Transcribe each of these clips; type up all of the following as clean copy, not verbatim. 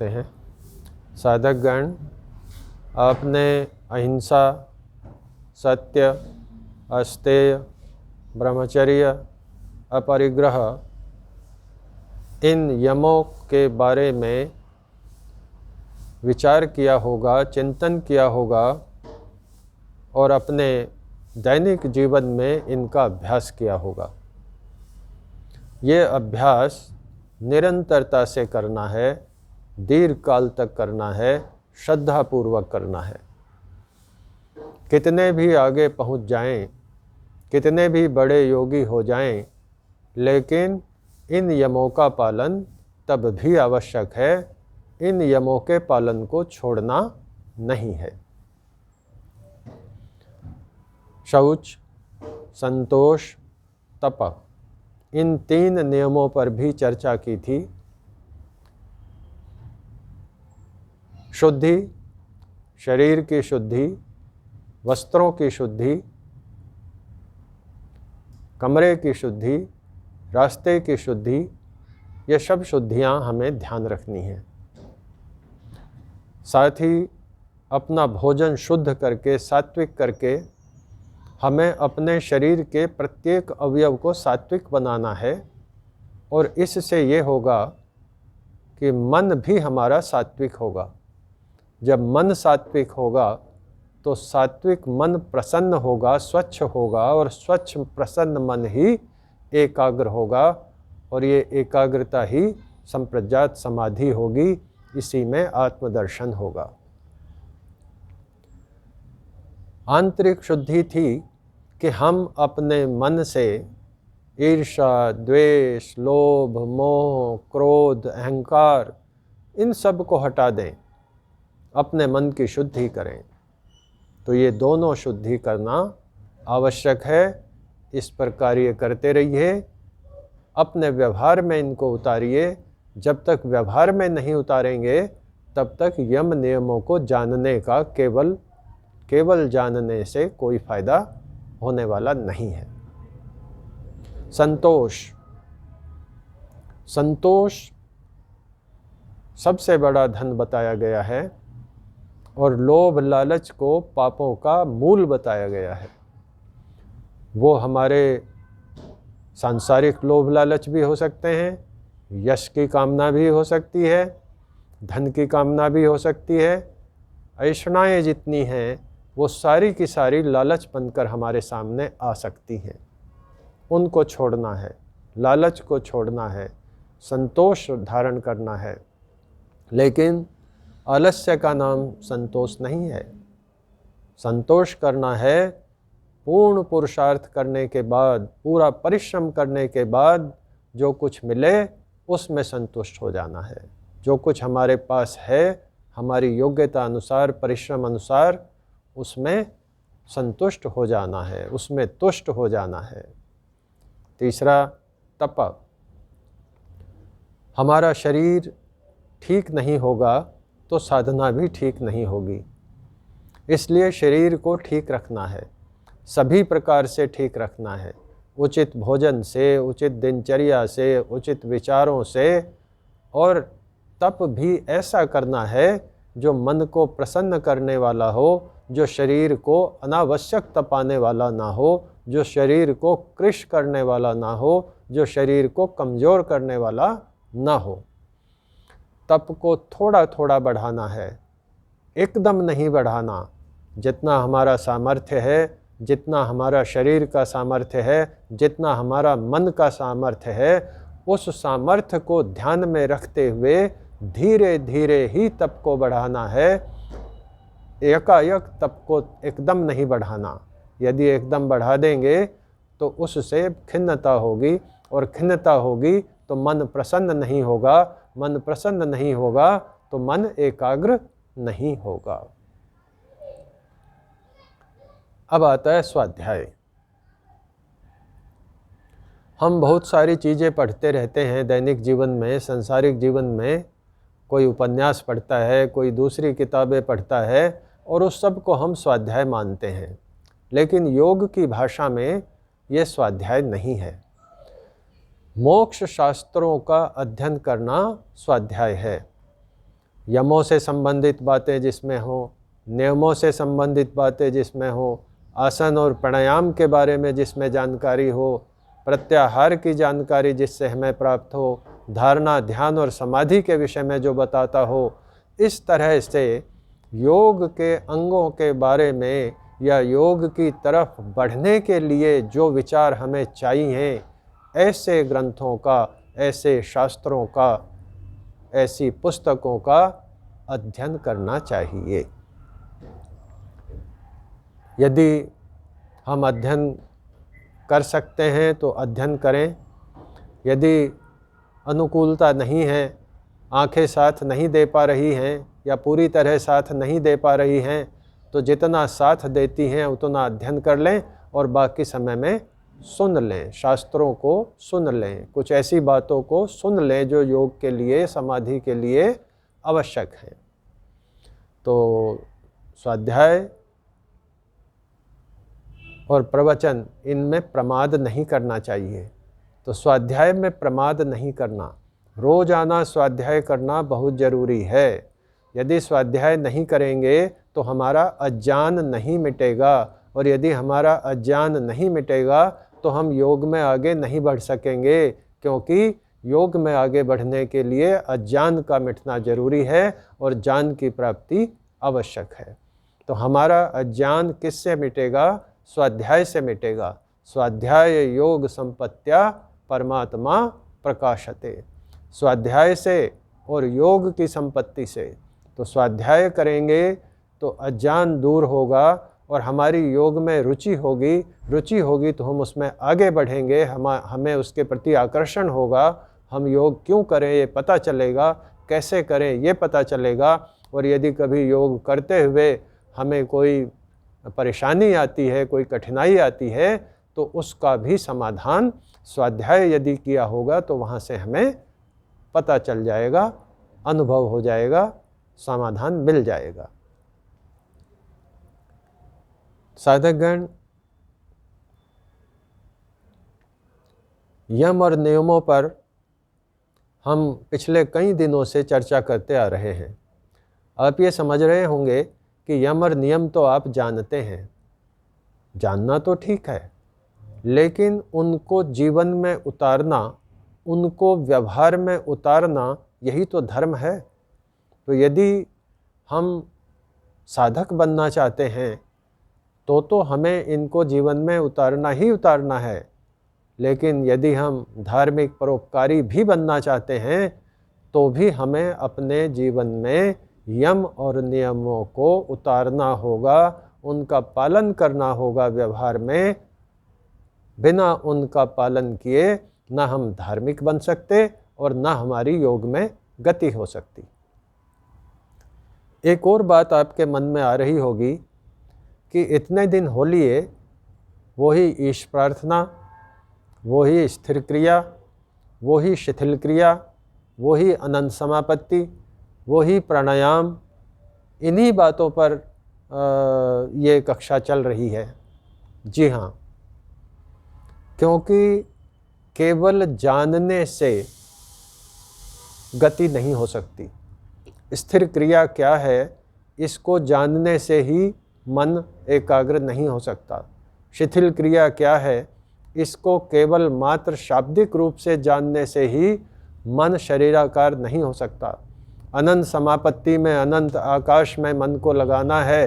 हैं साधकगण, आपने अहिंसा, सत्य, अस्तेय, ब्रह्मचर्य, अपरिग्रह इन यमों के बारे में विचार किया होगा, चिंतन किया होगा और अपने दैनिक जीवन में इनका अभ्यास किया होगा। ये अभ्यास निरंतरता से करना है, दीर्घ काल तक करना है, श्रद्धापूर्वक करना है। कितने भी आगे पहुंच जाएं, कितने भी बड़े योगी हो जाएं, लेकिन इन यमों का पालन तब भी आवश्यक है। इन यमों के पालन को छोड़ना नहीं है। शौच, संतोष, तप, इन 3 नियमों पर भी चर्चा की थी। शुद्धि, शरीर की शुद्धि, वस्त्रों की शुद्धि, कमरे की शुद्धि, रास्ते की शुद्धि, ये सब शुद्धियां हमें ध्यान रखनी है। साथ ही अपना भोजन शुद्ध करके, सात्विक करके हमें अपने शरीर के प्रत्येक अवयव को सात्विक बनाना है। और इससे ये होगा कि मन भी हमारा सात्विक होगा। जब मन सात्विक होगा तो सात्विक मन प्रसन्न होगा, स्वच्छ होगा, और स्वच्छ प्रसन्न मन ही एकाग्र होगा, और ये एकाग्रता ही संप्रज्ञात समाधि होगी। इसी में आत्मदर्शन होगा। आंतरिक शुद्धि थी कि हम अपने मन से ईर्ष्या, द्वेष, लोभ, मोह, क्रोध, अहंकार इन सब को हटा दें, अपने मन की शुद्धि करें। तो ये दोनों शुद्धि करना आवश्यक है। इस पर कार्य करते रहिए, अपने व्यवहार में इनको उतारिए। जब तक व्यवहार में नहीं उतारेंगे तब तक यम नियमों को जानने का केवल जानने से कोई फायदा होने वाला नहीं है। संतोष सबसे बड़ा धन बताया गया है और लोभ लालच को पापों का मूल बताया गया है। वो हमारे सांसारिक लोभ लालच भी हो सकते हैं, यश की कामना भी हो सकती है, धन की कामना भी हो सकती है। ऐषणाएं जितनी हैं वो सारी की सारी लालच बनकर हमारे सामने आ सकती हैं। उनको छोड़ना है, लालच को छोड़ना है, संतोष धारण करना है। लेकिन आलस्य का नाम संतोष नहीं है। संतोष करना है पूर्ण पुरुषार्थ करने के बाद, पूरा परिश्रम करने के बाद जो कुछ मिले उसमें संतुष्ट हो जाना है। जो कुछ हमारे पास है, हमारी योग्यता अनुसार, परिश्रम अनुसार, उसमें संतुष्ट हो जाना है, उसमें तुष्ट हो जाना है। तीसरा, तप। हमारा शरीर ठीक नहीं होगा तो साधना भी ठीक नहीं होगी। इसलिए शरीर को ठीक रखना है, सभी प्रकार से ठीक रखना है। उचित भोजन से, उचित दिनचर्या से, उचित विचारों से, और तप भी ऐसा करना है जो मन को प्रसन्न करने वाला हो, जो शरीर को अनावश्यक तपाने वाला ना हो, जो शरीर को कृश करने वाला ना हो, जो शरीर को कमज़ोर करने वाला ना हो। तप को थोड़ा थोड़ा बढ़ाना है, एकदम नहीं बढ़ाना। जितना हमारा सामर्थ्य है, जितना हमारा शरीर का सामर्थ्य है, जितना हमारा मन का सामर्थ्य है, उस सामर्थ्य को ध्यान में रखते हुए धीरे धीरे ही तप को बढ़ाना है। एकाएक तप को एकदम नहीं बढ़ाना। यदि एकदम बढ़ा देंगे तो उससे खिन्नता होगी, और खिन्नता होगी तो मन प्रसन्न नहीं होगा। मन प्रसन्न नहीं होगा तो मन एकाग्र नहीं होगा। अब आता है स्वाध्याय। हम बहुत सारी चीज़ें पढ़ते रहते हैं दैनिक जीवन में, संसारिक जीवन में। कोई उपन्यास पढ़ता है, कोई दूसरी किताबें पढ़ता है, और उस सब को हम स्वाध्याय मानते हैं। लेकिन योग की भाषा में ये स्वाध्याय नहीं है। मोक्ष शास्त्रों का अध्ययन करना स्वाध्याय है। यमों से संबंधित बातें जिसमें हो, नियमों से संबंधित बातें जिसमें हो, आसन और प्राणायाम के बारे में जिसमें जानकारी हो, प्रत्याहार की जानकारी जिससे हमें प्राप्त हो, धारणा, ध्यान और समाधि के विषय में जो बताता हो, इस तरह से योग के अंगों के बारे में या योग की तरफ बढ़ने के लिए जो विचार हमें चाहिए, ऐसे ग्रंथों का, ऐसे शास्त्रों का, ऐसी पुस्तकों का अध्ययन करना चाहिए। यदि हम अध्ययन कर सकते हैं तो अध्ययन करें। यदि अनुकूलता नहीं है, आंखें साथ नहीं दे पा रही हैं या पूरी तरह साथ नहीं दे पा रही हैं, तो जितना साथ देती हैं उतना अध्ययन कर लें और बाकी समय में सुन लें, शास्त्रों को सुन लें, कुछ ऐसी बातों को सुन लें जो योग के लिए, समाधि के लिए आवश्यक हैं। तो स्वाध्याय और प्रवचन, इनमें प्रमाद नहीं करना चाहिए। तो स्वाध्याय में प्रमाद नहीं करना, रोज़ाना स्वाध्याय करना बहुत ज़रूरी है। यदि स्वाध्याय नहीं करेंगे तो हमारा अज्ञान नहीं मिटेगा, और यदि हमारा अज्ञान नहीं मिटेगा तो हम योग में आगे नहीं बढ़ सकेंगे, क्योंकि योग में आगे बढ़ने के लिए अज्ञान का मिटना जरूरी है और ज्ञान की प्राप्ति आवश्यक है। तो हमारा अज्ञान किससे मिटेगा? स्वाध्याय से मिटेगा। स्वाध्याय योग संपत्त्या परमात्मा प्रकाशते। स्वाध्याय से और योग की संपत्ति से। तो स्वाध्याय करेंगे तो अज्ञान दूर होगा और हमारी योग में रुचि होगी तो हम उसमें आगे बढ़ेंगे, हमें उसके प्रति आकर्षण होगा, हम योग क्यों करें ये पता चलेगा, कैसे करें ये पता चलेगा। और यदि कभी योग करते हुए हमें कोई परेशानी आती है, कोई कठिनाई आती है, तो उसका भी समाधान स्वाध्याय यदि किया होगा तो वहाँ से हमें पता चल जाएगा, अनुभव हो जाएगा, समाधान मिल जाएगा। साधकगण, यम और नियमों पर हम पिछले कई दिनों से चर्चा करते आ रहे हैं। आप ये समझ रहे होंगे कि यम और नियम तो आप जानते हैं, जानना तो ठीक है, लेकिन उनको जीवन में उतारना, उनको व्यवहार में उतारना, यही तो धर्म है। तो यदि हम साधक बनना चाहते हैं तो हमें इनको जीवन में उतारना ही उतारना है। लेकिन यदि हम धार्मिक परोपकारी भी बनना चाहते हैं तो भी हमें अपने जीवन में यम और नियमों को उतारना होगा, उनका पालन करना होगा व्यवहार में। बिना उनका पालन किए ना हम धार्मिक बन सकते और ना हमारी योग में गति हो सकती। एक और बात आपके मन में आ रही होगी कि इतने दिन हो लिए वही ईश प्रार्थना, वही स्थिर क्रिया, वही शिथिल क्रिया, वही अनंत समापत्ति, वही प्राणायाम, इन्हीं बातों पर ये कक्षा चल रही है। जी हाँ, क्योंकि केवल जानने से गति नहीं हो सकती। स्थिर क्रिया क्या है, इसको जानने से ही मन एकाग्र नहीं हो सकता। शिथिल क्रिया क्या है, इसको केवल मात्र शाब्दिक रूप से जानने से ही मन शरीराकार नहीं हो सकता। अनंत समापत्ति में, अनंत आकाश में मन को लगाना है,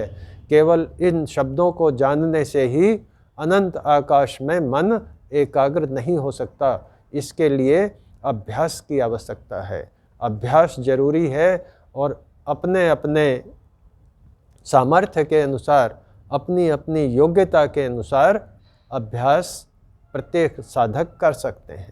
केवल इन शब्दों को जानने से ही अनंत आकाश में मन एकाग्र नहीं हो सकता। इसके लिए अभ्यास की आवश्यकता है, अभ्यास जरूरी है। और अपने अपने सामर्थ्य के अनुसार, अपनी अपनी योग्यता के अनुसार अभ्यास प्रत्येक साधक कर सकते हैं।